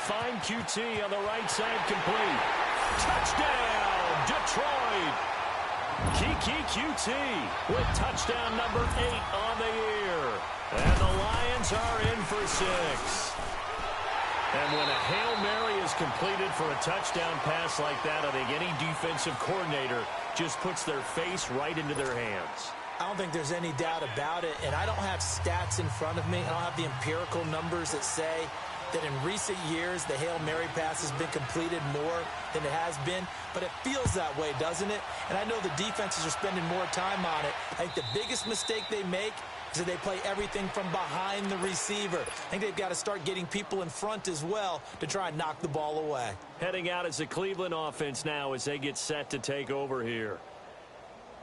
fine QT on the right side, complete. Touchdown, Detroit. Kiki QT with touchdown number 8 on the year. And the Lions are in for 6. And when a Hail Mary is completed for a touchdown pass like that, I think any defensive coordinator just puts their face right into their hands. I don't think there's any doubt about it, and I don't have stats in front of me. I don't have the empirical numbers that say that in recent years the Hail Mary pass has been completed more than it has been, but it feels that way, doesn't it? And I know the defenses are spending more time on it. I think the biggest mistake they make is that they play everything from behind the receiver. I think they've got to start getting people in front as well to try and knock the ball away. Heading out is the Cleveland offense now as they get set to take over here.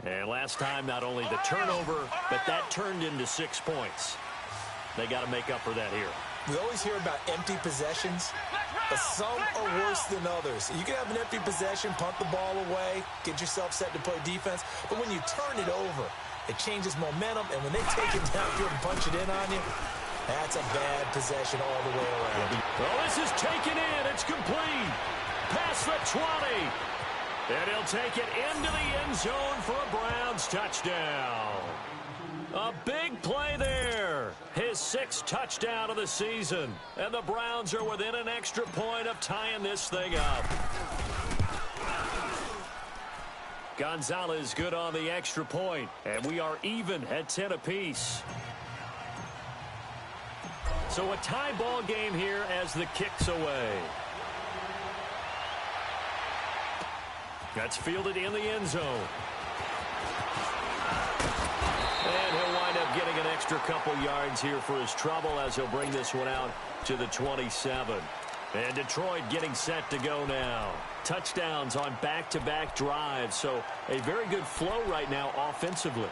And last time, not only the turnover, but that turned into 6 points. They got to make up for that here. We always hear about empty possessions, but some are worse than others. You can have an empty possession, punt the ball away, get yourself set to play defense, but when you turn it over, it changes momentum, and when they take it downfield and punch it in on you, that's a bad possession all the way around. Well, this is taken in. It's complete. Past the 20. And he'll take it into the end zone for a Browns touchdown. A big play there. His 6th touchdown of the season. And the Browns are within an extra point of tying this thing up. Gonzalez good on the extra point. And we are even at 10 apiece. So a tie ball game here as the kick's away. That's fielded in the end zone. And he'll wind up getting an extra couple yards here for his trouble as he'll bring this one out to the 27. And Detroit getting set to go now. Touchdowns on back-to-back drives, so a very good flow right now offensively.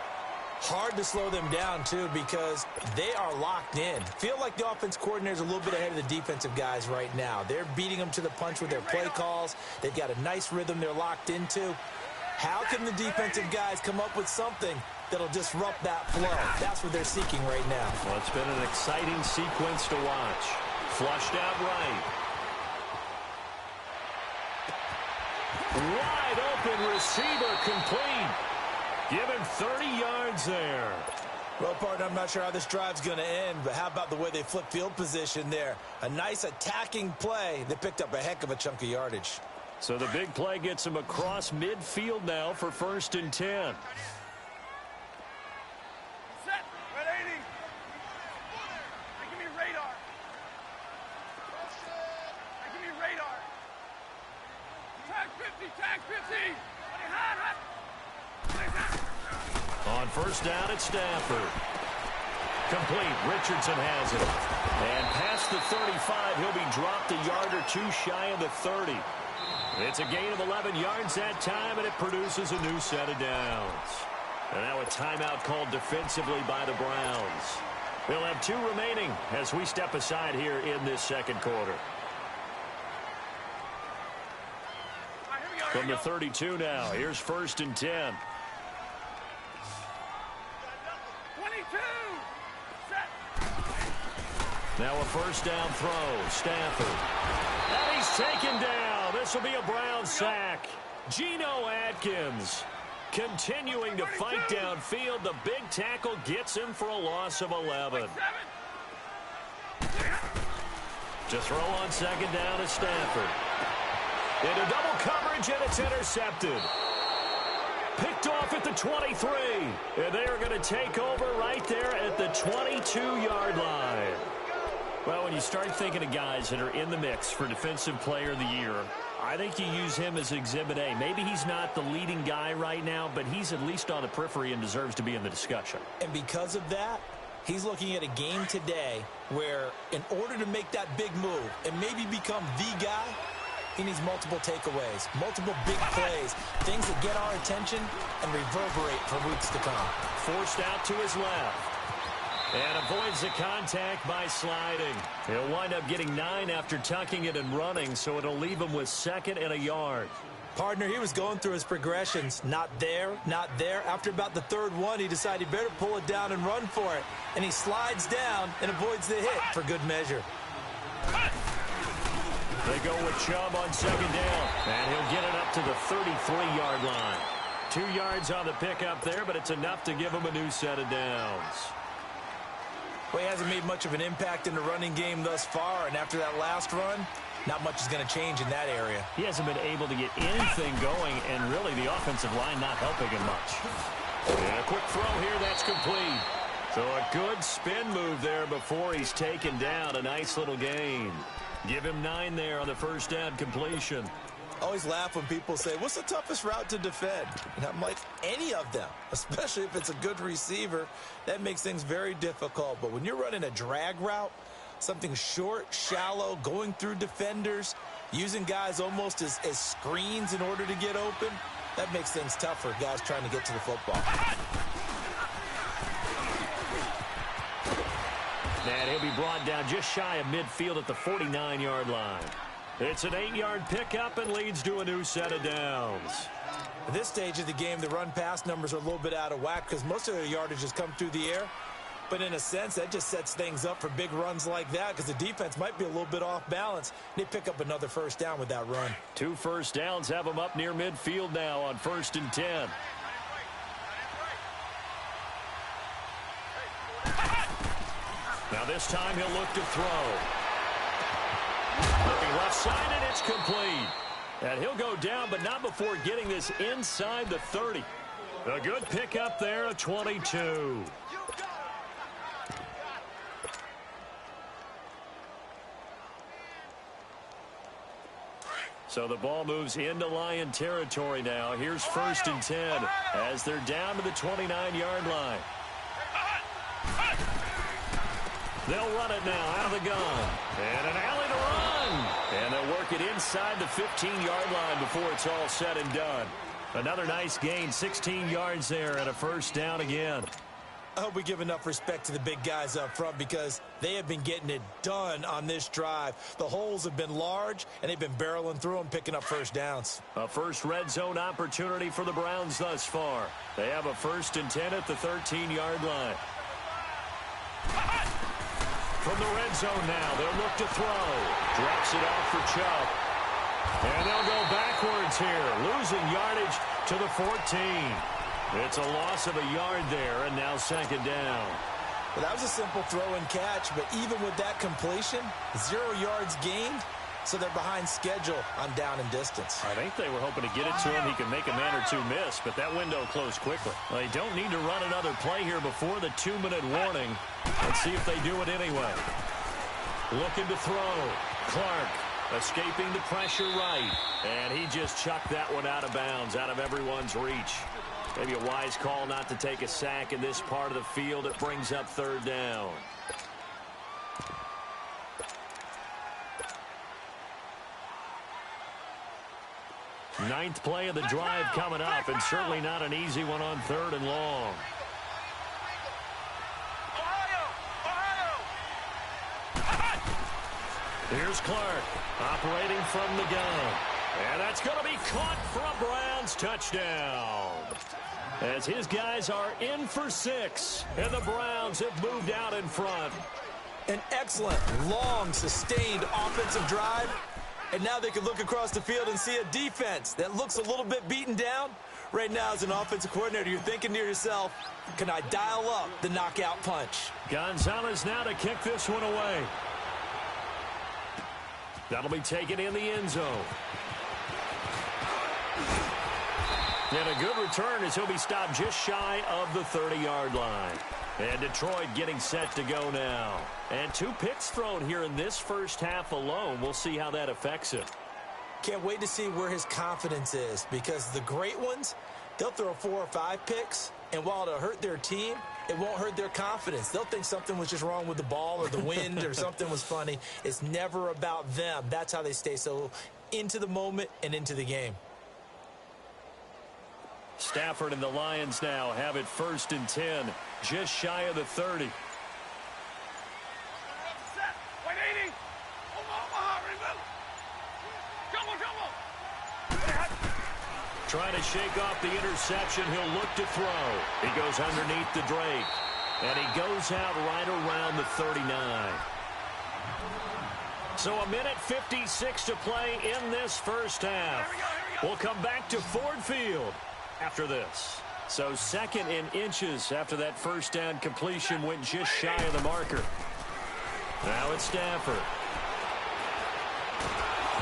Hard to slow them down, too, because they are locked in. Feel like the offense coordinator is a little bit ahead of the defensive guys right now. They're beating them to the punch with their play calls. They've got a nice rhythm they're locked into. How can the defensive guys come up with something that'll disrupt that flow? That's what they're seeking right now. Well, it's been an exciting sequence to watch. Flushed out right. Wide open receiver complete. Give him 30 yards there. Well, partner, I'm not sure how this drive's going to end, but how about the way they flip field position there? A nice attacking play. They picked up a heck of a chunk of yardage. So the big play gets him across midfield now for 1st and 10. Set. Red 80. Give me radar. Give me radar. Tag 50, tag 50. On 1st down, it's Stafford. Complete. Richardson has it. And past the 35, he'll be dropped a yard or 2 shy of the 30. It's a gain of 11 yards that time, and it produces a new set of downs. And now a timeout called defensively by the Browns. We'll have 2 remaining as we step aside here in this 2nd quarter. From the 32 now, here's 1st and 10. 22. Set. Now a 1st down throw. Stafford. And he's taken down. This will be a Browns sack. Geno Atkins continuing to fight downfield. The big tackle gets him for a loss of 11. To throw on 2nd down is Stafford. Into double coverage, and it's intercepted. Picked off at the 23. And they are going to take over right there at the 22-yard line. Well, when you start thinking of guys that are in the mix for Defensive Player of the Year, I think you use him as Exhibit A. Maybe he's not the leading guy right now, but he's at least on the periphery and deserves to be in the discussion. And because of that, he's looking at a game today where in order to make that big move and maybe become the guy, he needs multiple takeaways, multiple big plays, things that get our attention and reverberate for weeks to come. Forced out to his left. And avoids the contact by sliding. He'll wind up getting 9 after tucking it and running, so it'll leave him with 2nd and a yard. Partner, he was going through his progressions. Not there, not there. After about the 3rd one, he decided he better pull it down and run for it. And he slides down and avoids the hit for good measure. They go with Chubb on second down, and he'll get it up to the 33-yard line. 2 yards on the pickup there, but it's enough to give him a new set of downs. Well, he hasn't made much of an impact in the running game thus far, and after that last run, not much is going to change in that area. He hasn't been able to get anything going, and really the offensive line not helping him much. And a quick throw here, that's complete. So a good spin move there before he's taken down. A nice little gain. Give him 9 there on the first down completion. I always laugh when people say, what's the toughest route to defend? And I'm like, any of them, especially if it's a good receiver. That makes things very difficult. But when you're running a drag route, something short, shallow, going through defenders, using guys almost as screens in order to get open, that makes things tough for guys trying to get to the football. And he'll be brought down just shy of midfield at the 49-yard line. It's an 8-yard pickup and leads to a new set of downs. At this stage of the game, the run-pass numbers are a little bit out of whack because most of their yardage has come through the air. But in a sense, that just sets things up for big runs like that because the defense might be a little bit off balance. They pick up another first down with that run. 2 first downs have them up near midfield now on 1st and 10. Now this time he'll look to throw. Looking left side, and it's complete. And he'll go down, but not before getting this inside the 30. A good pickup there of 22. So the ball moves into Lion territory now. Here's 1st and 10 as they're down to the 29-yard line. They'll run it now out of the gun. And an alley to run. And they'll work it inside the 15-yard line before it's all said and done. Another nice gain, 16 yards there and a first down again. I hope we give enough respect to the big guys up front because they have been getting it done on this drive. The holes have been large, and they've been barreling through them, picking up first downs. A first red zone opportunity for the Browns thus far. They have a 1st and 10 at the 13-yard line. From the red zone now, they'll look to throw. Drops it off for Chubb. And they'll go backwards here, losing yardage to the 14. It's a loss of a yard there, and now 2nd down. Well, that was a simple throw and catch, but even with that completion, 0 yards gained, so they're behind schedule on down and distance. I think they were hoping to get it to him. He could make a man or two miss, but that window closed quickly. Well, they don't need to run another play here before the 2-minute warning. Let's see if they do it anyway. Looking to throw. Clark escaping the pressure right. And he just chucked that one out of bounds, out of everyone's reach. Maybe a wise call not to take a sack in this part of the field. It brings up 3rd down. Ninth play of the drive coming up, and certainly not an easy one on 3rd and long. Here's Clark operating from the gun. And that's going to be caught for a Browns touchdown. As his guys are in for 6, and the Browns have moved out in front. An excellent, long, sustained offensive drive. And now they can look across the field and see a defense that looks a little bit beaten down. Right now, as an offensive coordinator, you're thinking to yourself, can I dial up the knockout punch? Gonzalez now to kick this one away. That'll be taken in the end zone. And a good return as he'll be stopped just shy of the 30-yard line. And Detroit getting set to go now. And 2 picks thrown here in this first half alone. We'll see how that affects him. Can't wait to see where his confidence is because the great ones, they'll throw 4 or 5 picks, and while it'll hurt their team, it won't hurt their confidence. They'll think something was just wrong with the ball or the wind or something was funny. It's never about them. That's how they stay so into the moment and into the game. Stafford and the Lions now have it 1st and 10, just shy of the 30. Trying to shake off the interception. He'll look to throw. He goes underneath the Drake. And he goes out right around the 39. So a minute 56 to play in this first half. We'll come back to Ford Field after this. So second in inches after that first down completion went just shy of the marker. Now it's Stafford.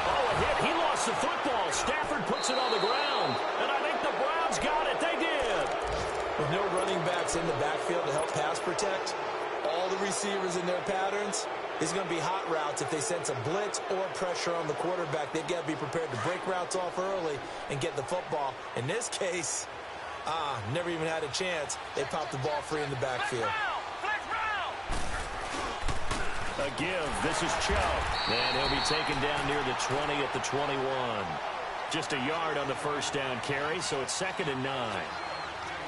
Oh, a hit. He lost the football. Stafford puts it on the ground. And I think the Browns got it. They did. With no running backs in the backfield to help pass protect, all the receivers in their patterns, it's going to be hot routes. If they sense a blitz or pressure on the quarterback, they've got to be prepared to break routes off early and get the football. In this case, never even had a chance. They popped the ball free in the backfield. A give. This is Chubb. And he'll be taken down near the 20 at the 21. Just a yard on the first down carry, so it's 2nd and 9.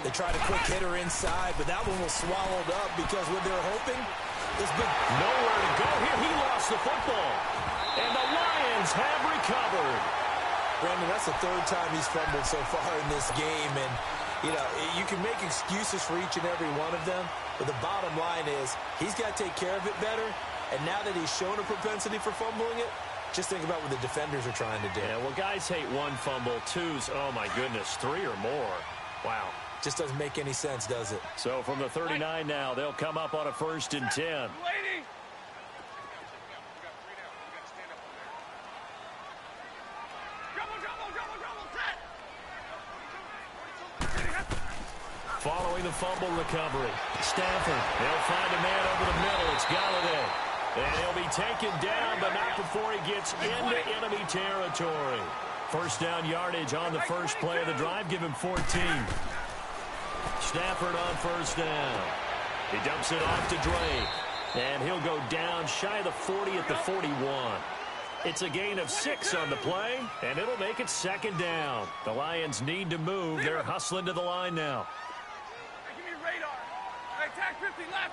They tried a quick hitter inside, but that one was swallowed up because what they were hoping is big. Nowhere to go here. He lost the football. And the Lions have recovered. Brandon, that's the 3rd time he's fumbled so far in this game. And, you know, you can make excuses for each and every one of them, but the bottom line is he's got to take care of it better. And now that he's shown a propensity for fumbling it, just think about what the defenders are trying to do. Yeah, well, guys hate 1 fumble, 2's, oh, my goodness, 3 or more. Wow. Just doesn't make any sense, does it? So from the 39 now, they'll come up on a 1st and 10. Following the fumble recovery, Stafford, they'll find a man over the middle. It's Galladay. And he'll be taken down, but not before he gets into enemy territory. First down yardage on the first play of the drive. Give him 14. Stafford on first down. He dumps it off to Drake. And he'll go down shy of the 40 at the 41. It's a gain of 6 on the play, and it'll make it 2nd down. The Lions need to move. They're hustling to the line now. Give me radar. Attack 50 left.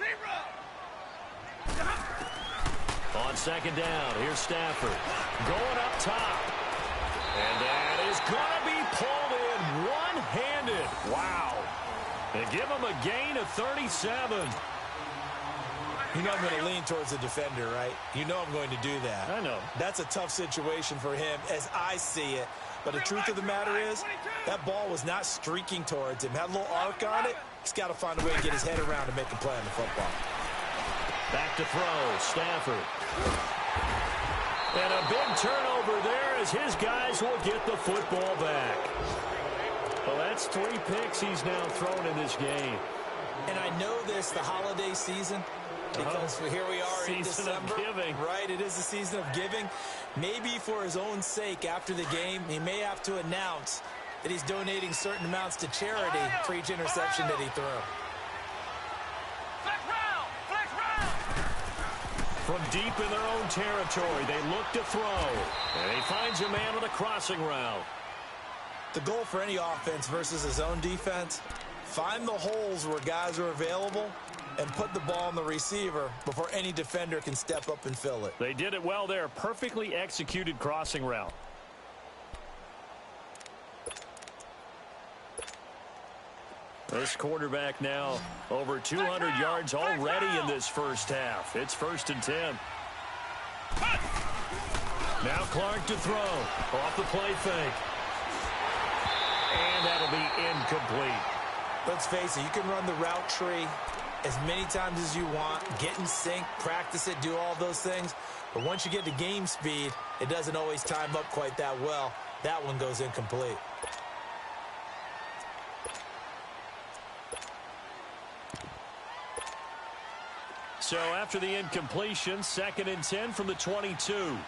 0. On 2nd down, here's Stafford. Going up top. And that is going to be pulled in one-handed. Wow. They give him a gain of 37. You know I'm going to lean towards the defender, right? You know I'm going to do that. I know. That's a tough situation for him as I see it. But the truth of the matter is, that ball was not streaking towards him. Had a little arc on it. He's got to find a way to get his head around and make a play on the football. Back to throw, Stafford. And a big turnover there as his guys will get the football back. Well, that's 3 picks he's now thrown in this game. And I know this, the holiday season, because here we are in December. Season of giving. Right, it is the season of giving. Maybe for his own sake after the game, he may have to announce that he's donating certain amounts to charity for each interception that he threw. From deep in their own territory, they look to throw. And he finds a man on the crossing route. The goal for any offense versus his own defense, find the holes where guys are available and put the ball on the receiver before any defender can step up and fill it. They did it well there. Perfectly executed crossing route. This quarterback now over 200 yards already in this first half. It's 1st and 10. Now Clark to throw. Off the play fake. And that'll be incomplete. Let's face it, you can run the route tree as many times as you want, get in sync, practice it, do all those things. But once you get to game speed, it doesn't always time up quite that well. That one goes incomplete. So after the incompletion, 2nd and 10 from the 22.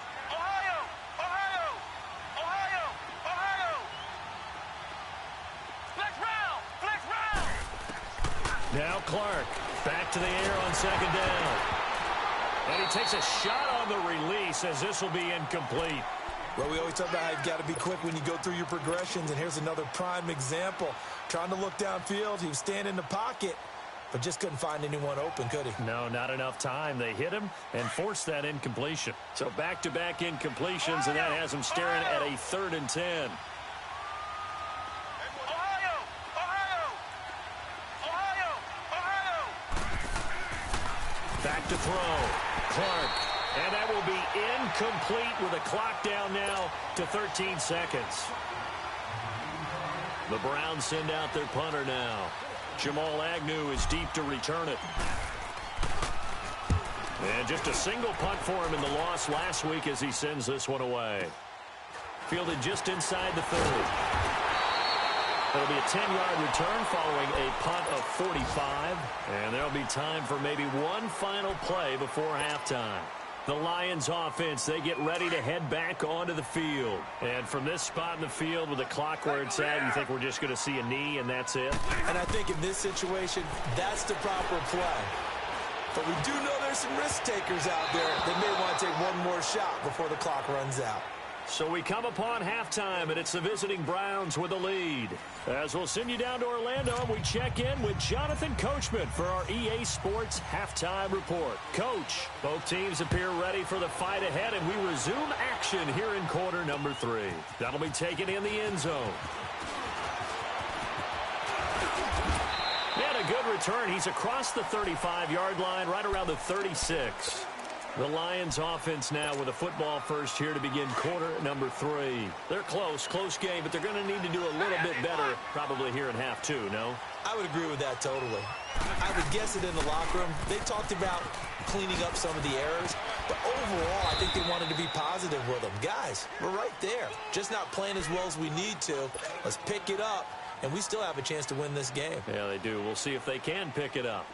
Now Clark back to the air on 2nd down. And he takes a shot on the release as this will be incomplete. Well, we always talk about how you've got to be quick when you go through your progressions, and here's another prime example. Trying to look downfield, he was standing in the pocket, but just couldn't find anyone open, could he? No, not enough time. They hit him and forced that incompletion. So back-to-back incompletions, and that has him staring at a 3rd and 10. Back to throw. Clark. And that will be incomplete with a clock down now to 13 seconds. The Browns send out their punter now. Jamal Agnew is deep to return it. And just a single punt for him in the loss last week as he sends this one away. Fielded just inside the 30. It'll be a 10-yard return following a punt of 45. And there'll be time for maybe one final play before halftime. The Lions offense, they get ready to head back onto the field. And from this spot in the field with the clock where it's at, you think we're just going to see a knee and that's it? And I think in this situation, that's the proper play. But we do know there's some risk takers out there that may want to take one more shot before the clock runs out. So we come upon halftime, and it's the visiting Browns with the lead. As we'll send you down to Orlando, we check in with Jonathan Coachman for our EA Sports Halftime Report. Coach, both teams appear ready for the fight ahead, and we resume action here in quarter number 3. That'll be taken in the end zone. And a good return. He's across the 35-yard line, right around the 36. The Lions offense now with a football first here to begin quarter number 3. They're close game, but they're going to need to do a little bit better probably here in half 2, no? I would agree with that totally. I would guess it in the locker room. They talked about cleaning up some of the errors, but overall I think they wanted to be positive with them. Guys, we're right there. Just not playing as well as we need to. Let's pick it up, and we still have a chance to win this game. Yeah, they do. We'll see if they can pick it up.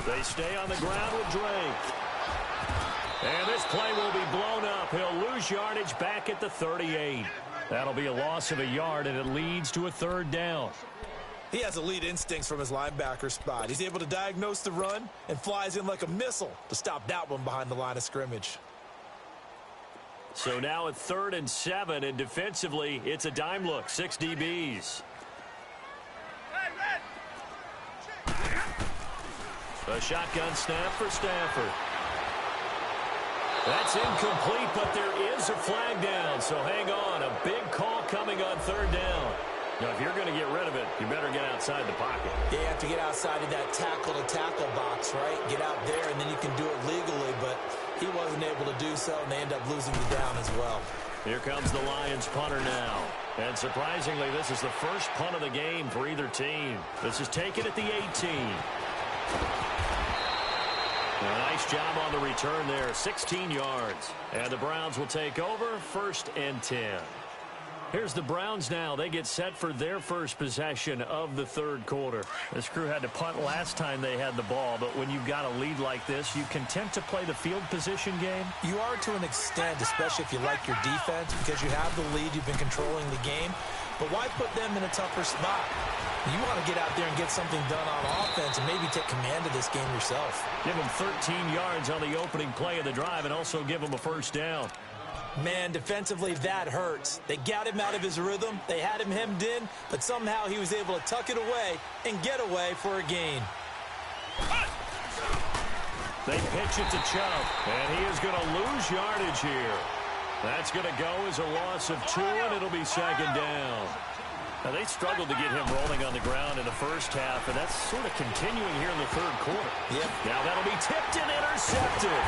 They stay on the ground with Drake. And this play will be blown up. He'll lose yardage back at the 38. That'll be a loss of a yard, and it leads to a third down. He has elite instincts from his linebacker spot. He's able to diagnose the run and flies in like a missile to stop that one behind the line of scrimmage. So now at 3rd and 7, and defensively, it's a dime look. 6 DBs. A shotgun snap for Stafford. That's incomplete, but there is a flag down, so hang on. A big call coming on 3rd down. Now, if you're going to get rid of it, you better get outside the pocket. Yeah, you have to get outside of that tackle-to-tackle box, right? Get out there, and then you can do it legally, but he wasn't able to do so, and they end up losing the down as well. Here comes the Lions punter now. And surprisingly, this is the first punt of the game for either team. This is taken at the 18. A nice job on the return there, 16 yards. And the Browns will take over, 1st and 10. Here's the Browns now. They get set for their first possession of the 3rd quarter. This crew had to punt last time they had the ball, but when you've got a lead like this, you content to play the field position game? You are to an extent, especially if you like your defense, because you have the lead, you've been controlling the game. But why put them in a tougher spot? You want to get out there and get something done on offense and maybe take command of this game yourself. Give them 13 yards on the opening play of the drive and also give them a 1st down. Man, defensively, that hurts. They got him out of his rhythm. They had him hemmed in, but somehow he was able to tuck it away and get away for a gain. They pitch it to Chubb, and he is going to lose yardage here. That's going to go as a loss of 2, and it'll be 2nd down. Now, they struggled to get him rolling on the ground in the first half, and that's sort of continuing here in the 3rd quarter. Yep. Now that'll be tipped and intercepted.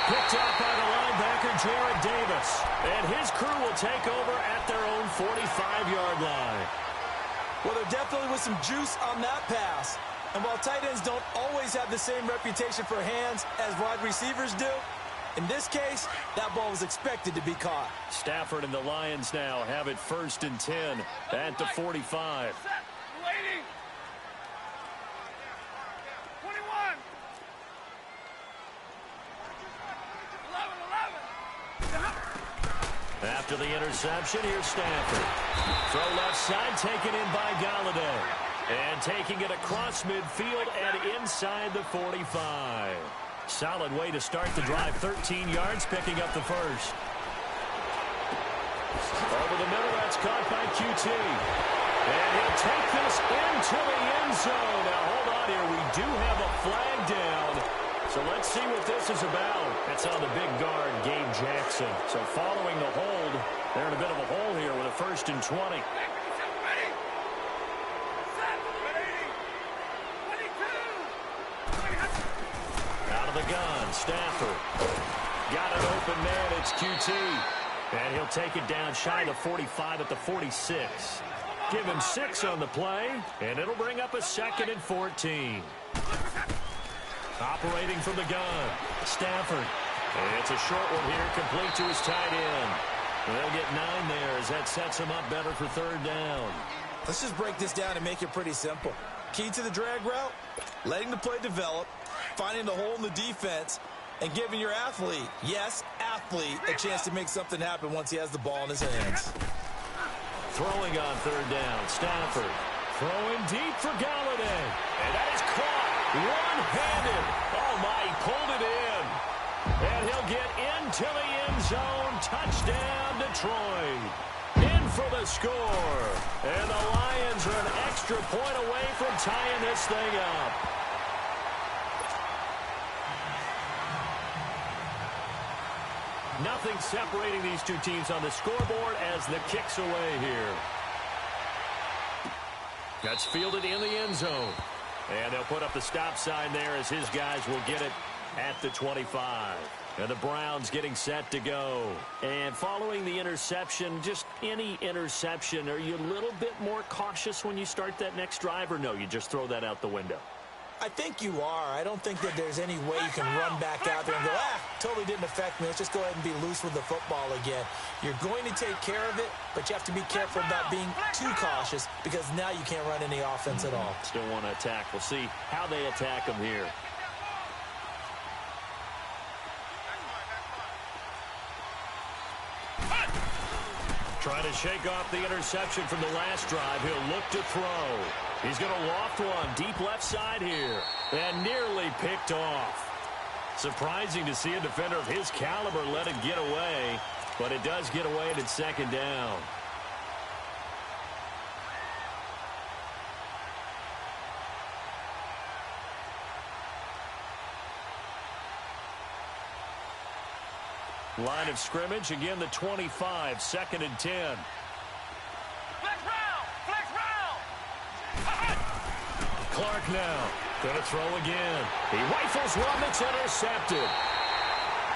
Picked up by the linebacker, Jarrad Davis. And his crew will take over at their own 45-yard line. Well, there definitely was some juice on that pass. And while tight ends don't always have the same reputation for hands as wide receivers do, in this case, that ball was expected to be caught. Stafford and the Lions now have it 1st and 10 at the 45. After the interception, here's Stafford. Throw left side, taken in by Galladay. And taking it across midfield and inside the 45. Solid way to start the drive. 13 yards, picking up the 1st. Over the middle, that's caught by QT. And he'll take this into the end zone. Now, hold on here. We do have a flag down. So let's see what this is about. That's on the big guard, Gabe Jackson. So following the hold, they're in a bit of a hole here with a 1st and 20. Out of the gun, Stafford. Got an open man, it's QT. And he'll take it down shy of the 45 at the 46. Give him 6 on the play, and it'll bring up a 2nd and 14. Operating from the gun, Stafford. It's a short one here, complete to his tight end. They'll get 9 there as that sets him up better for 3rd down. Let's just break this down and make it pretty simple. Key to the drag route, letting the play develop, finding the hole in the defense, and giving your athlete, yes, athlete, a chance to make something happen once he has the ball in his hands. Throwing on 3rd down, Stafford. Throwing deep for Galladay. And that is caught one-handed. Oh, my, he pulled it in. And he'll get into the end zone. Touchdown, Detroit. In for the score. And the Lions are an extra point away from tying this thing up. Nothing separating these two teams on the scoreboard as the kick's away here. That's fielded in the end zone. And they'll put up the stop sign there as his guys will get it at the 25. And the Browns getting set to go. And following the interception, just any interception, are you a little bit more cautious when you start that next drive, or no, you just throw that out the window? I think you are. I don't think that there's any way you can run back out there and go, totally didn't affect me. Let's just go ahead and be loose with the football again. You're going to take care of it, but you have to be careful about being too cautious because now you can't run any offense at all. Still want to attack. We'll see how they attack them here. Trying to shake off the interception from the last drive. He'll look to throw. He's going to loft one deep left side here. And nearly picked off. Surprising to see a defender of his caliber let it get away. But it does get away and it's 2nd down. Line of scrimmage, again the 25, 2nd and 10. Flex round! Clark now, gonna throw again. He rifles one that's intercepted.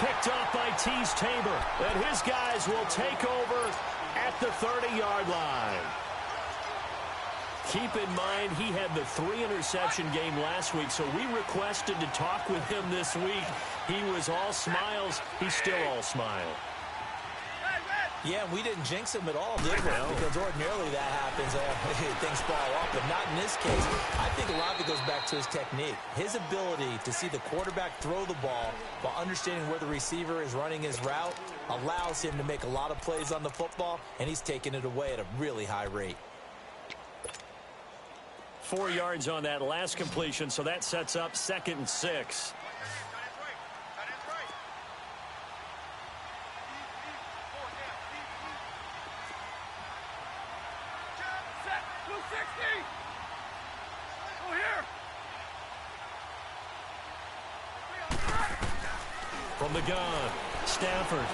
Picked off by Tease Tabor, and his guys will take over at the 30-yard line. Keep in mind, he had the 3-interception game last week, so we requested to talk with him this week. He was all smiles. He's still all smile. Yeah, we didn't jinx him at all, did we? Because ordinarily that happens. Things fall off, but not in this case. I think a lot of it goes back to his technique. His ability to see the quarterback throw the ball while understanding where the receiver is running his route allows him to make a lot of plays on the football, and he's taking it away at a really high rate. 4 yards on that last completion, so that sets up 2nd and 6. From the gun, Stafford.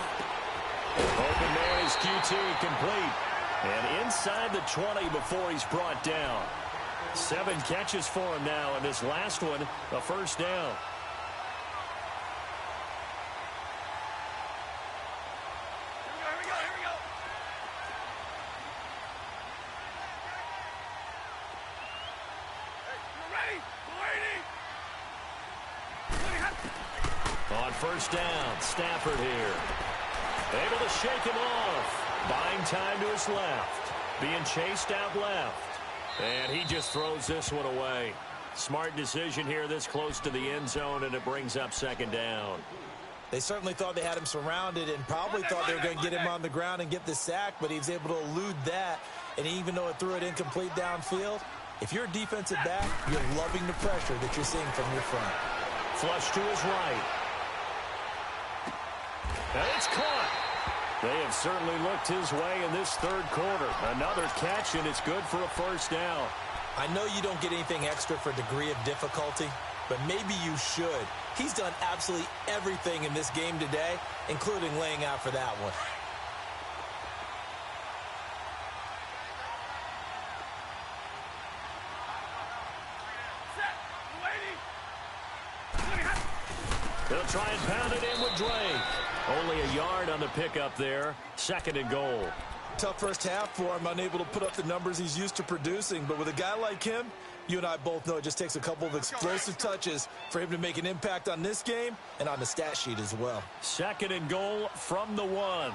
Open man is QT, complete. And inside the 20 before he's brought down. 7 catches for him now, and this last one, a 1st down. Here we go. Hey, you ready? On 1st down, Stafford here. Able to shake him off. Buying time to his left. Being chased out left. And he just throws this one away. Smart decision here this close to the end zone, and it brings up 2nd down. They certainly thought they had him surrounded and probably thought they were going to get him on the ground and get the sack, but he was able to elude that. And even though it threw it incomplete downfield, if you're a defensive back, you're loving the pressure that you're seeing from your front. Flush to his right. And it's caught. They have certainly looked his way in this 3rd quarter. Another catch, and it's good for a 1st down. I know you don't get anything extra for degree of difficulty, but maybe you should. He's done absolutely everything in this game today, including laying out for that one. They'll try and pound it in with Drake. Only a yard on the pickup there. 2nd and goal. Tough first half for him, unable to put up the numbers he's used to producing. But with a guy like him, you and I both know it just takes a couple of explosive touches for him to make an impact on this game and on the stat sheet as well. 2nd and goal from the 1.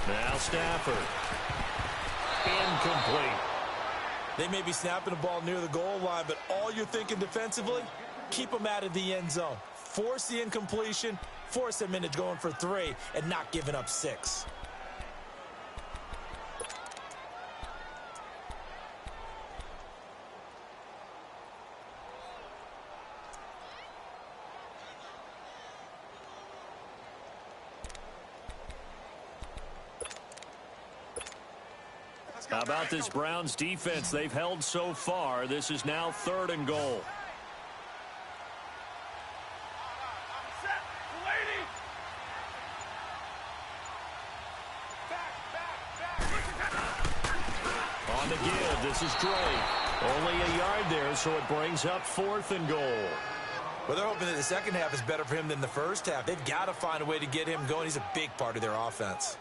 Now Stafford. Incomplete. They may be snapping the ball near the goal line, but all you're thinking defensively, keep them out of the end zone. Force the incompletion, force them into going for 3, and not giving up 6. How about this Browns defense they've held so far? This is now 3rd and goal. On the give, this is Drake. Only a yard there, so it brings up 4th and goal. Well, they're hoping that the second half is better for him than the first half. They've got to find a way to get him going. He's a big part of their offense.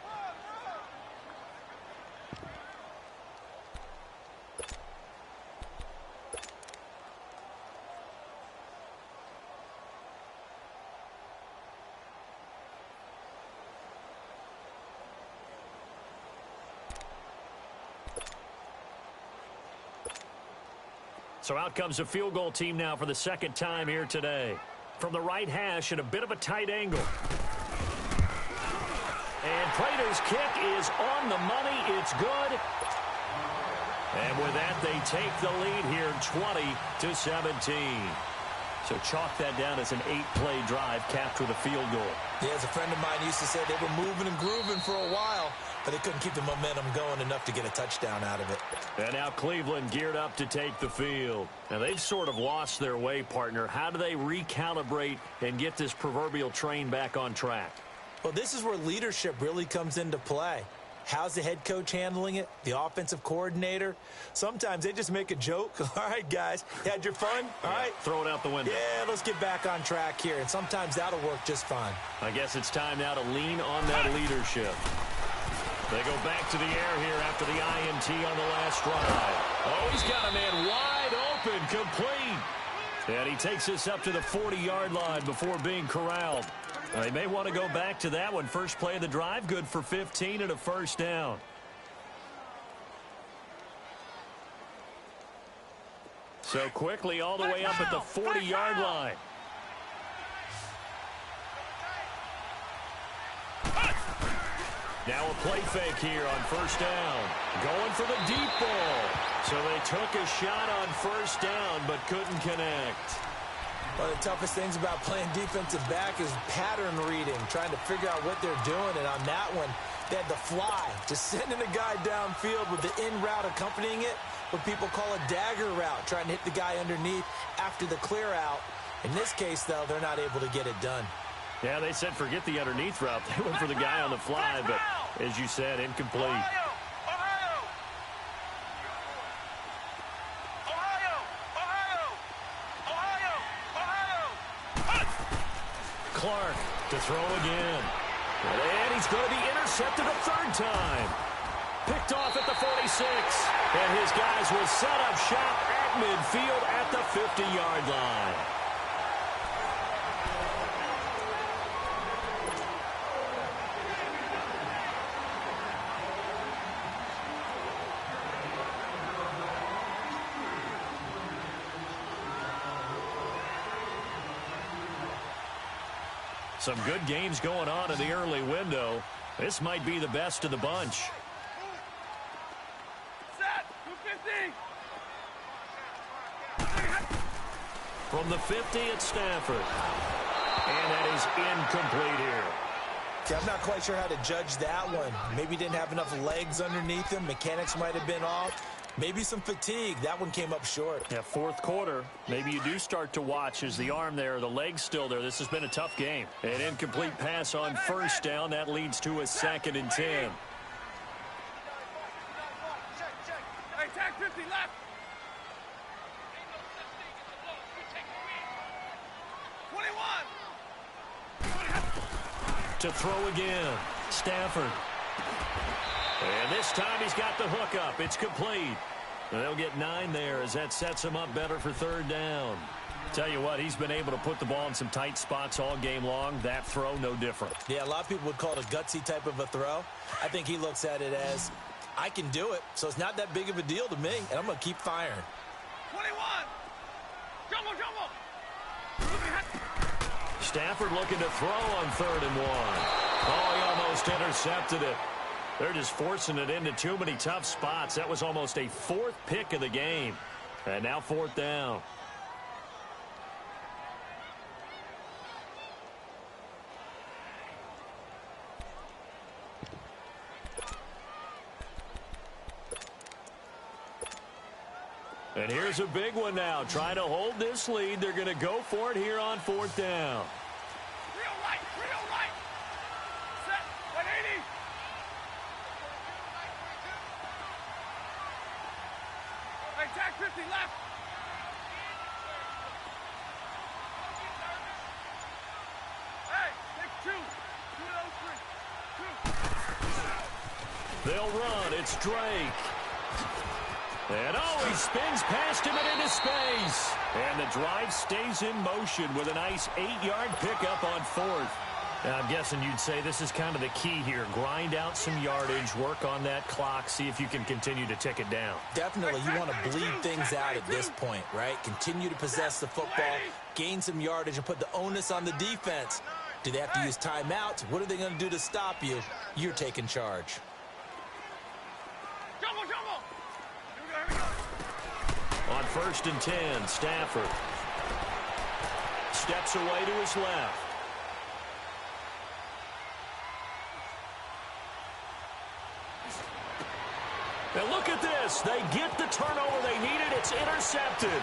So out comes a field goal team now for the 2nd time here today. From the right hash at a bit of a tight angle. And Prater's kick is on the money. It's good. And with that, they take the lead here 20-17. So chalk that down as an 8-play drive capped with a field goal. Yeah, as a friend of mine used to say, they were moving and grooving for a while, but they couldn't keep the momentum going enough to get a touchdown out of it. And now Cleveland geared up to take the field. Now they've sort of lost their way, partner. How do they recalibrate and get this proverbial train back on track? Well, this is where leadership really comes into play. How's the head coach handling it? The offensive coordinator? Sometimes they just make a joke. All right, guys, you had your fun? All right. Throw it out the window. Yeah, let's get back on track here. And sometimes that'll work just fine. I guess it's time now to lean on that leadership. They go back to the air here after the INT on the last drive. Oh, he's got a man wide open, complete. And he takes this up to the 40-yard line before being corralled. They may want to go back to that one. First play of the drive, good for 15 and a first down. So quickly all the way up at the 40-yard line. Now a play fake here on first down. Going for the deep ball. So they took a shot on first down but couldn't connect. One of the toughest things about playing defensive back is pattern reading, trying to figure out what they're doing. And on that one, they had the fly, just sending a guy downfield with the in route accompanying it, what people call a dagger route, trying to hit the guy underneath after the clear out. In this case, though, they're not able to get it done. Yeah, they said forget the underneath route. They went for the guy on the fly, but as you said, incomplete. Clark to throw again. And he's going to be intercepted a 3rd time. Picked off at the 46. And his guys will set up shop at midfield at the 50-yard line. Some good games going on in the early window. This might be the best of the bunch. Set, 250. From the 50, it's Stafford. And that is incomplete here. See, I'm not quite sure how to judge that one. Maybe he didn't have enough legs underneath him. Mechanics might have been off. Maybe some fatigue. That one came up short. Yeah, fourth quarter. Maybe you do start to watch as the arm there, the leg's still there. This has been a tough game. An incomplete pass on first down. That leads to a 2nd and 10. Hey, tag 50 left. 21. To throw again. Stafford. And this time he's got the hook up. It's complete. And they'll get 9 there as that sets him up better for 3rd down. Tell you what, he's been able to put the ball in some tight spots all game long. That throw, no different. Yeah, a lot of people would call it a gutsy type of a throw. I think he looks at it as, I can do it, so it's not that big of a deal to me, and I'm going to keep firing. 21. Jumbo. Stafford looking to throw on 3rd and 1. Oh, he almost intercepted it. They're just forcing it into too many tough spots. That was almost a 4th pick of the game. And now 4th down. And here's a big one now. Trying to hold this lead. They're going to go for it here on 4th down. Real right. Set. 180. Hey, tag 50 left. Hey, take 2. 2 of those 3. 2. They'll run. It's Drake. And he spins past him and into space. And the drive stays in motion with a nice 8-yard pickup on 4th. Now, I'm guessing you'd say this is kind of the key here. Grind out some yardage, work on that clock, see if you can continue to tick it down. Definitely, you want to bleed things out at this point, right? Continue to possess the football, gain some yardage, and put the onus on the defense. Do they have to use timeouts? What are they going to do to stop you? You're taking charge. Jumbo. Here we go. On 1st and 10, Stafford steps away to his left. And look at this. They get the turnover they needed. It's intercepted.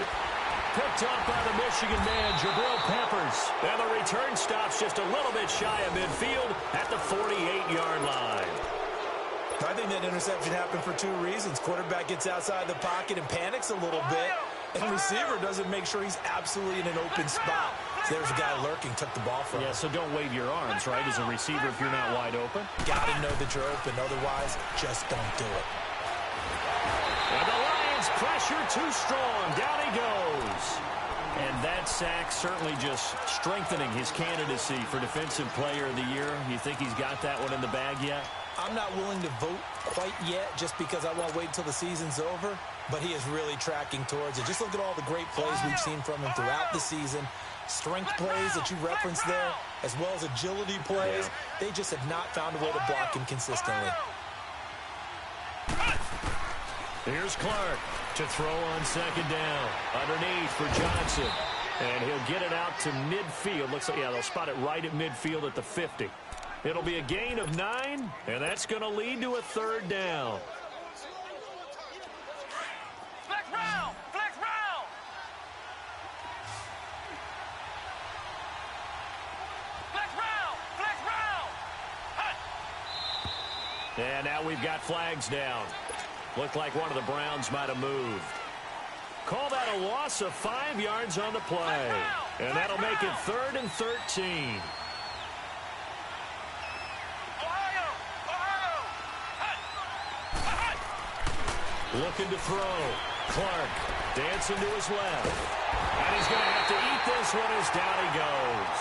Picked up by the Michigan man, Jabril Peppers. And the return stops just a little bit shy of midfield at the 48-yard line. I think that interception happened for 2 reasons. Quarterback gets outside the pocket and panics a little bit. And the receiver doesn't make sure he's absolutely in an open spot. So there's a guy lurking, took the ball from him. Yeah, so don't wave your arms, right, as a receiver if you're not wide open. Got to know that you're open. Otherwise, just don't do it. And the Lions pressure too strong. Down he goes. And that sack certainly just strengthening his candidacy for Defensive Player of the Year. You think he's got that one in the bag yet? I'm not willing to vote quite yet just because I want to wait until the season's over, but he is really tracking towards it. Just look at all the great plays we've seen from him throughout the season. Strength plays that you referenced there, as well as agility plays. They just have not found a way to block him consistently. Here's Clark to throw on 2nd down. Underneath for Johnson. And he'll get it out to midfield. Looks like, they'll spot it right at midfield at the 50. It'll be a gain of 9, and that's going to lead to a 3rd down. Flex round. And now we've got flags down. Looked like one of the Browns might have moved. Call that a loss of 5 yards on the play. And that'll make it 3rd and 13. Looking to throw. Clark dancing to his left. And he's going to have to eat this one as down he goes.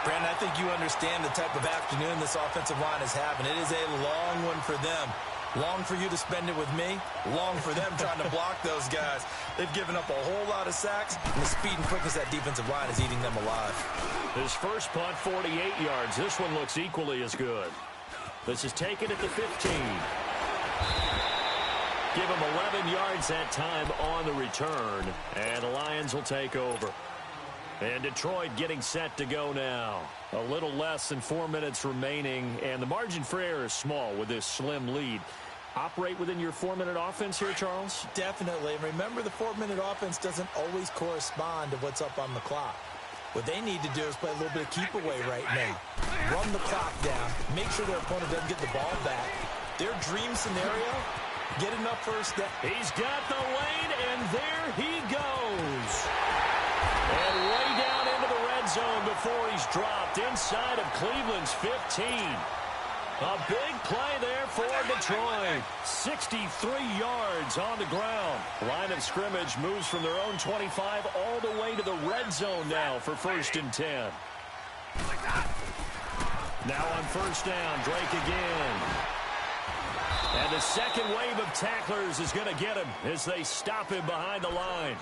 Brandon, I think you understand the type of afternoon this offensive line is having. It is a long one for them. Long for you to spend it with me. Long for them trying to block those guys. They've given up a whole lot of sacks, and the speed and quickness of that defensive line is eating them alive. His first punt, 48 yards. This one looks equally as good. This is taken at the 15. Give him 11 yards that time on the return, and the Lions will take over. And Detroit getting set to go now. A little less than 4 minutes remaining, and the margin for error is small with this slim lead. Operate within your 4-minute offense here, Charles? Definitely. And remember, the 4-minute offense doesn't always correspond to what's up on the clock. What they need to do is play a little bit of keep away right now. Run the clock down. Make sure their opponent doesn't get the ball back. Their dream scenario, get enough first down. He's got the lane, and there he goes. And way down into the red zone before he's dropped inside of Cleveland's 15. A big play there for Detroit. 63 yards on the ground. Line of scrimmage moves from their own 25 all the way to the red zone now for 1st and 10. Now on 1st down, Drake again. And the second wave of tacklers is going to get him as they stop him behind the line.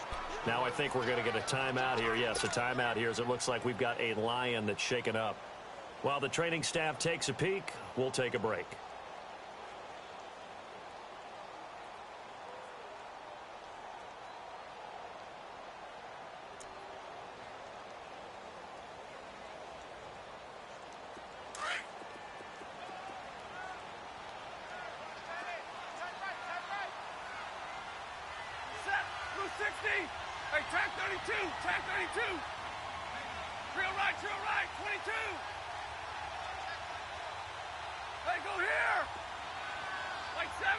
Now I think we're going to get a timeout here. Yes, a timeout here as it looks like we've got a Lion that's shaken up. While the training staff takes a peek, we'll take a break. Set. Blue 60. Hey, track 32. Track 32. Real right, 22. Hey, go here! Like 7!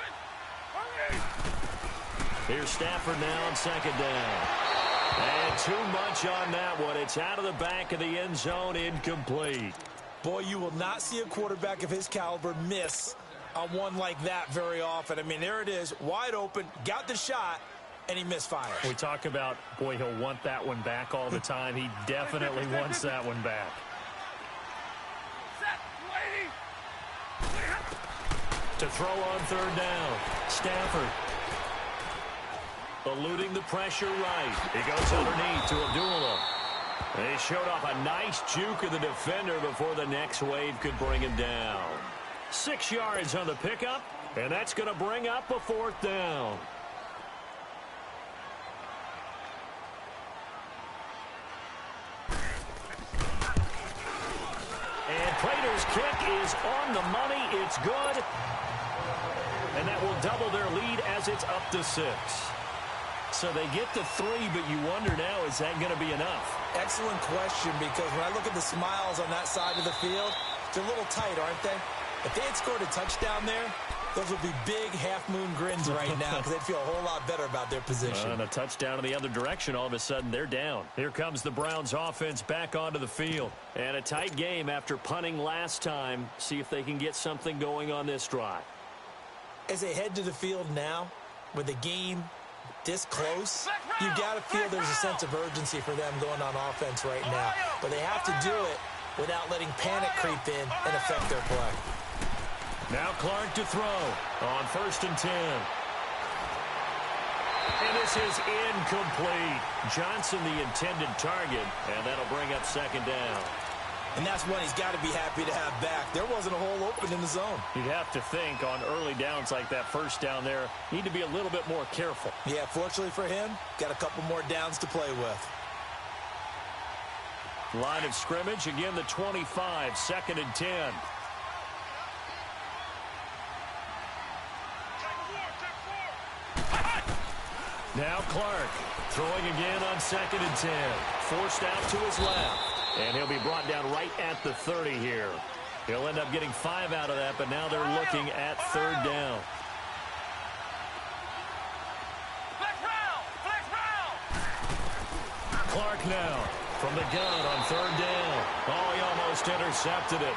Hurry! Here's Stafford now on 2nd down. And too much on that one. It's out of the back of the end zone, incomplete. Boy, you will not see a quarterback of his caliber miss on one like that very often. I mean, there it is, wide open, got the shot, and he misfires. We talk about, boy, he'll want that one back all the time. He definitely wants that one back. Set! Lady! To throw on 3rd down. Stafford. Eluding the pressure right. He goes underneath to Abdullah. And he showed off a nice juke of the defender before the next wave could bring him down. 6 yards on the pickup, and that's going to bring up a 4th down. And Prater's kick is on the money. It's good. And that will double their lead as it's up to 6. So they get to 3, but you wonder now, is that going to be enough? Excellent question, because when I look at the smiles on that side of the field, they're a little tight, aren't they? If they had scored a touchdown there, those would be big half-moon grins right now because they'd feel a whole lot better about their position. And a touchdown in the other direction, all of a sudden they're down. Here comes the Browns offense back onto the field. And a tight game after punting last time. See if they can get something going on this drive. As they head to the field now, with the game this close, you got to feel there's a sense of urgency for them going on offense right now. But they have to do it without letting panic creep in and affect their play. Now Clark to throw on 1st and 10. And this is incomplete. Johnson the intended target, and that'll bring up 2nd down. And that's one he's got to be happy to have back. There wasn't a hole open in the zone. You'd have to think on early downs like that 1st down there, need to be a little bit more careful. Yeah, fortunately for him, got a couple more downs to play with. Line of scrimmage, again the 25, 2nd and 10. Now Clark throwing again on 2nd and 10. Forced out to his left. And he'll be brought down right at the 30 here. He'll end up getting 5 out of that, but now they're looking at 3rd down. Clark now from the gun on 3rd down. Oh, he almost intercepted it.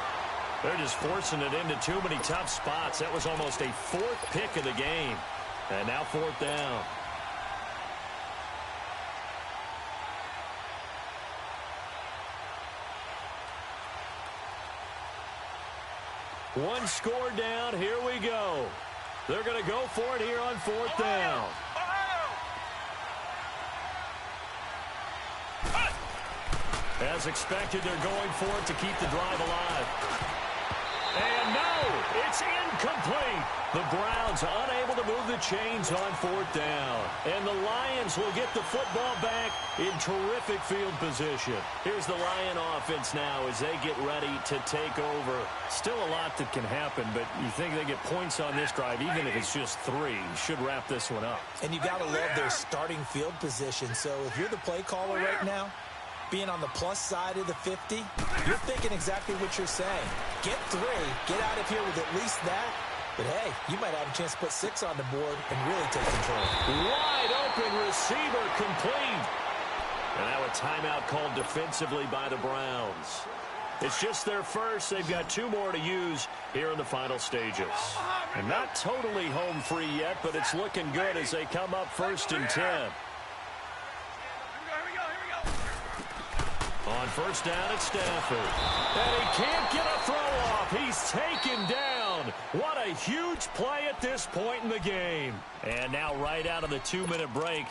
They're just forcing it into too many tough spots. That was almost a 4th pick of the game. And now 4th down. One score down. Here we go. They're going to go for it here on 4th down. As expected, they're going for it to keep the drive alive. And no, It's incomplete. The Browns unable to move the chains on fourth down. And the Lions will get the football back in terrific field position. Here's the Lion offense now as they get ready to take over. Still a lot that can happen, but you think they get points on this drive, even if it's just 3. Should wrap this one up. And you got to love their starting field position. So if you're the play caller right now, being on the plus side of the 50, you're thinking exactly what you're saying. Get 3, get out of here with at least that. But, hey, you might have a chance to put 6 on the board and really take control. Wide open receiver complete. And now a timeout called defensively by the Browns. It's just their first. They've got 2 more to use here in the final stages. And not totally home free yet, but it's looking good as they come up 1st and 10. On first down at Stafford. And he can't get a throw off. He's taken down. What a huge play at this point in the game. And now right out of the 2-minute break,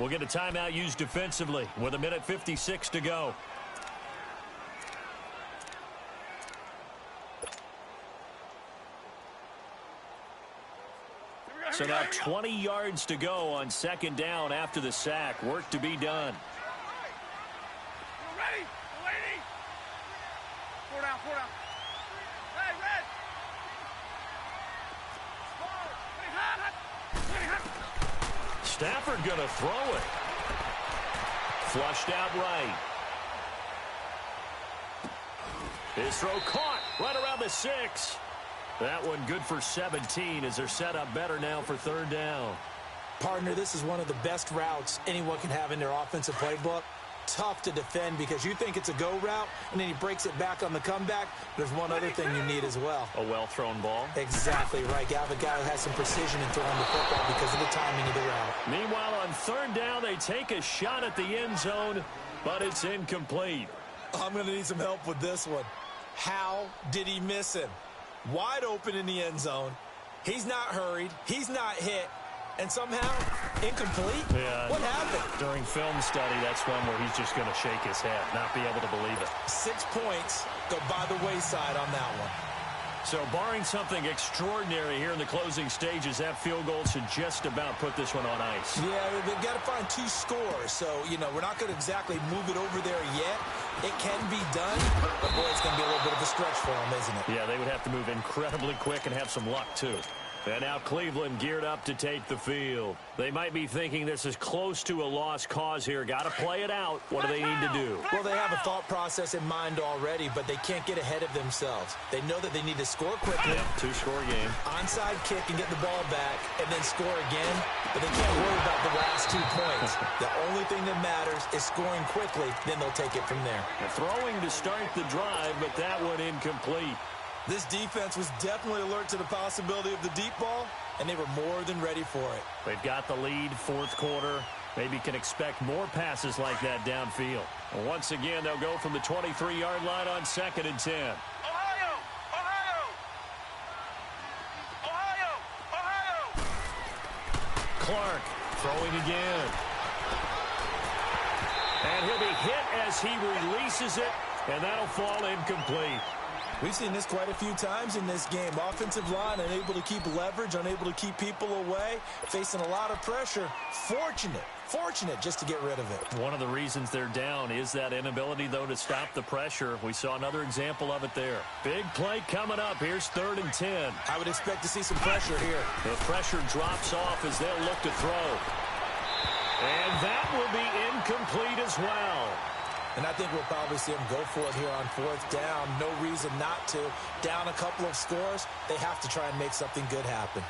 we'll get a timeout used defensively with 1:56 to go. So now 20 yards to go on 2nd down after the sack. Work to be done. Ready? Lady? 4 down, 4 down. Hey, red! Stafford going to throw it. Flushed out right. His throw caught right around the 6. That one good for 17 as they're set up better now for 3rd down. Partner, this is one of the best routes anyone can have in their offensive playbook. Tough to defend because you think it's a go route, and then he breaks it back on the comeback. There's one other thing you need as well. A well-thrown ball. Exactly right. You have a guy who has some precision in throwing the football because of the timing of the route. Meanwhile, on 3rd down, they take a shot at the end zone, but it's incomplete. I'm going to need some help with this one. How did he miss him? Wide open in the end zone. He's not hurried. He's not hit. And somehow, incomplete? Yeah. What happened? During film study, that's one where he's just going to shake his head, not be able to believe it. 6 points go by the wayside on that one. So barring something extraordinary here in the closing stages, that field goal should just about put this one on ice. Yeah, they've got to find 2 scores. So, we're not going to exactly move it over there yet. It can be done, but boy, it's going to be a little bit of a stretch for them, isn't it? Yeah, they would have to move incredibly quick and have some luck, too. And now Cleveland geared up to take the field. They might be thinking this is close to a lost cause here. Got to play it out. What do they need to do? Well, they have a thought process in mind already, but they can't get ahead of themselves. They know that they need to score quickly. Yeah, 2-score game. Onside kick and get the ball back and then score again. But they can't worry about the last 2 points. The only thing that matters is scoring quickly. Then they'll take it from there. And throwing to start the drive, but that one incomplete. This defense was definitely alert to the possibility of the deep ball, and they were more than ready for it. They've got the lead, 4th quarter. Maybe can expect more passes like that downfield. And once again, they'll go from the 23-yard line on 2nd and 10. Ohio! Ohio! Ohio! Ohio! Clark throwing again. And he'll be hit as he releases it, and that'll fall incomplete. We've seen this quite a few times in this game. Offensive line unable to keep leverage, unable to keep people away, facing a lot of pressure. Fortunate just to get rid of it. One of the reasons they're down is that inability, though, to stop the pressure. We saw another example of it there. Big play coming up. Here's 3rd and 10. I would expect to see some pressure here. The pressure drops off as they'll look to throw. And that will be incomplete as well. And I think we'll probably see them go for it here on 4th down. No reason not to. Down a couple of scores, they have to try and make something good happen.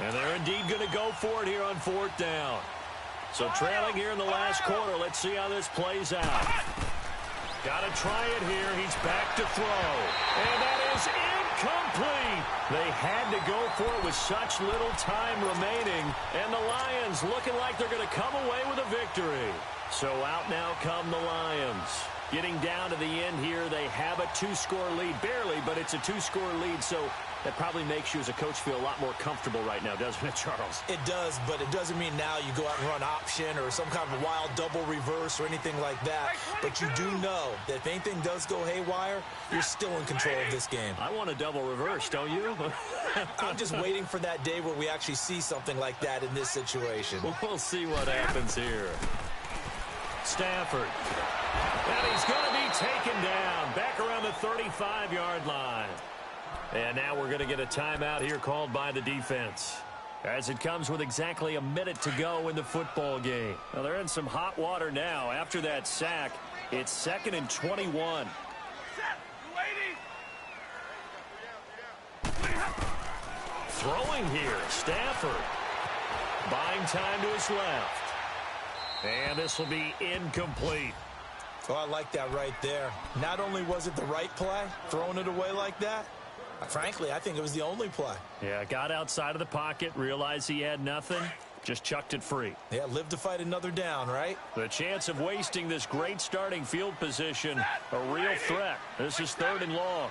And they're indeed going to go for it here on 4th down. So trailing here in the last quarter. Let's see how this plays out. Got to try it here. He's back to throw. And that is incomplete. They had to go for it with such little time remaining. And the Lions looking like they're going to come away with a victory. So out now come the Lions. Getting down to the end here, they have a two-score lead. Barely, but it's a two-score lead, so that probably makes you as a coach feel a lot more comfortable right now, doesn't it, Charles? It does, but it doesn't mean now you go out and run option or some kind of wild double reverse or anything like that. But you do know that if anything does go haywire, you're still in control of this game. I want a double reverse, don't you? I'm just waiting for that day where we actually see something like that in this situation. We'll see what happens here. Stafford. And he's going to be taken down back around the 35-yard line. And now we're going to get a timeout here called by the defense, as it comes with exactly a minute to go in the football game. Now they're in some hot water now. After that sack, it's 2nd and 21. Throwing here, Stafford. Buying time to his left. And this will be incomplete. Oh, I like that right there. Not only was it the right play, throwing it away like that, frankly, I think it was the only play. Yeah, got outside of the pocket, realized he had nothing, just chucked it free. Yeah, live to fight another down, right? The chance of wasting this great starting field position, a real threat. This is 3rd and long.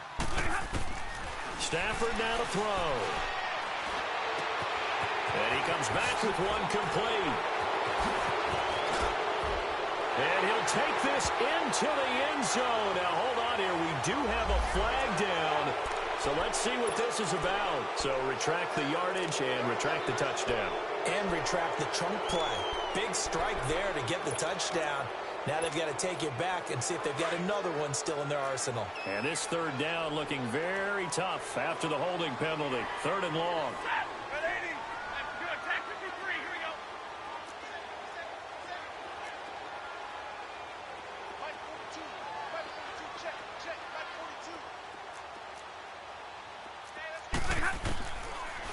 Stafford now to throw. And he comes back with one complete. And he'll take this into the end zone. Now, hold on here. We do have a flag down. So let's see what this is about. So retract the yardage and retract the touchdown. And retract the chunk play. Big strike there to get the touchdown. Now they've got to take it back and see if they've got another one still in their arsenal. And this 3rd down looking very tough after the holding penalty. 3rd and long.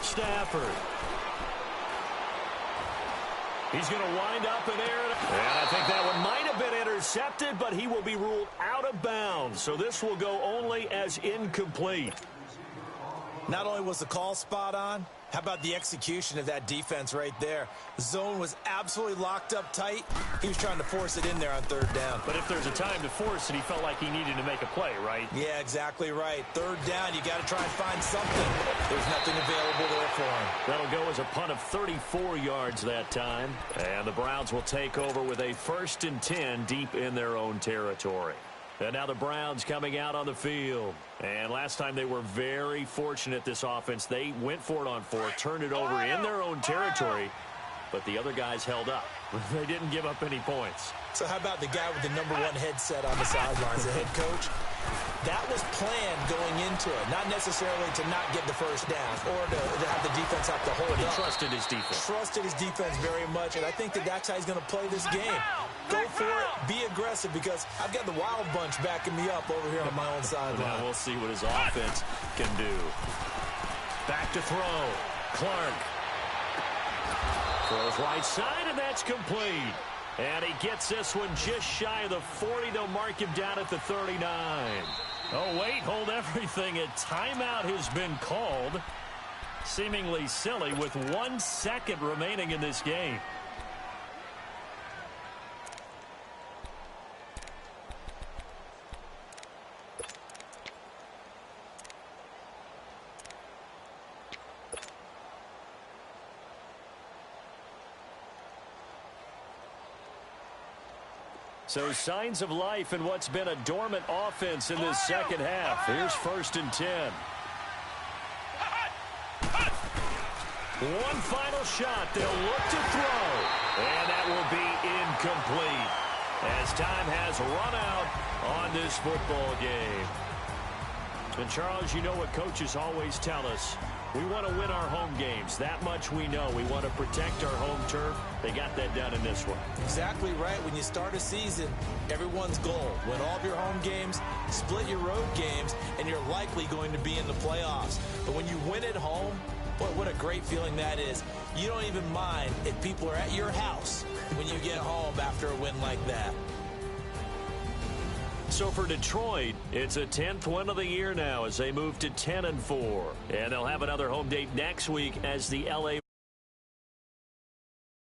Stafford. He's going to wind up in air. And I think that one might have been intercepted, but he will be ruled out of bounds. So this will go only as incomplete. Not only was the call spot on, how about the execution of that defense right there? The zone was absolutely locked up tight. He was trying to force it in there on 3rd down. But if there's a time to force it, he felt like he needed to make a play, right? Yeah, exactly right. 3rd down, you got to try and find something. There's nothing available there for him. That'll go as a punt of 34 yards that time. And the Browns will take over with a 1st and 10 deep in their own territory. And now the Browns coming out on the field. And last time they were very fortunate, this offense. They went for it on 4th, turned it over in their own territory, but the other guys held up. They didn't give up any points. So how about the guy with the #1 headset on the sidelines, the head coach? That was planned going into it, not necessarily to not get the 1st down or to have the defense have to hold He up. trusted his defense. Trusted his defense very much, and I think that's how he's going to play this game. Go for it, be aggressive, because I've got the Wild Bunch backing me up over here on my own sideline. Now we'll see what his offense can do. Back to throw. Clark. Throws right side, and that's complete. And he gets this one just shy of the 40. They'll mark him down at the 39. Oh, wait, hold everything. A timeout has been called. Seemingly silly with 1 second remaining in this game. So signs of life in what's been a dormant offense in this 2nd half. Here's 1st and 10. One final shot. They'll look to throw. And that will be incomplete as time has run out on this football game. And Charles, you know what coaches always tell us. We want to win our home games. That much we know. We want to protect our home turf. They got that done in this one. Exactly right. When you start a season, everyone's goal: win all of your home games, split your road games, and you're likely going to be in the playoffs. But when you win at home, what a great feeling that is. You don't even mind if people are at your house when you get home after a win like that. So for Detroit, it's a 10th win of the year now as they move to 10-4. And they'll have another home date next week as the LA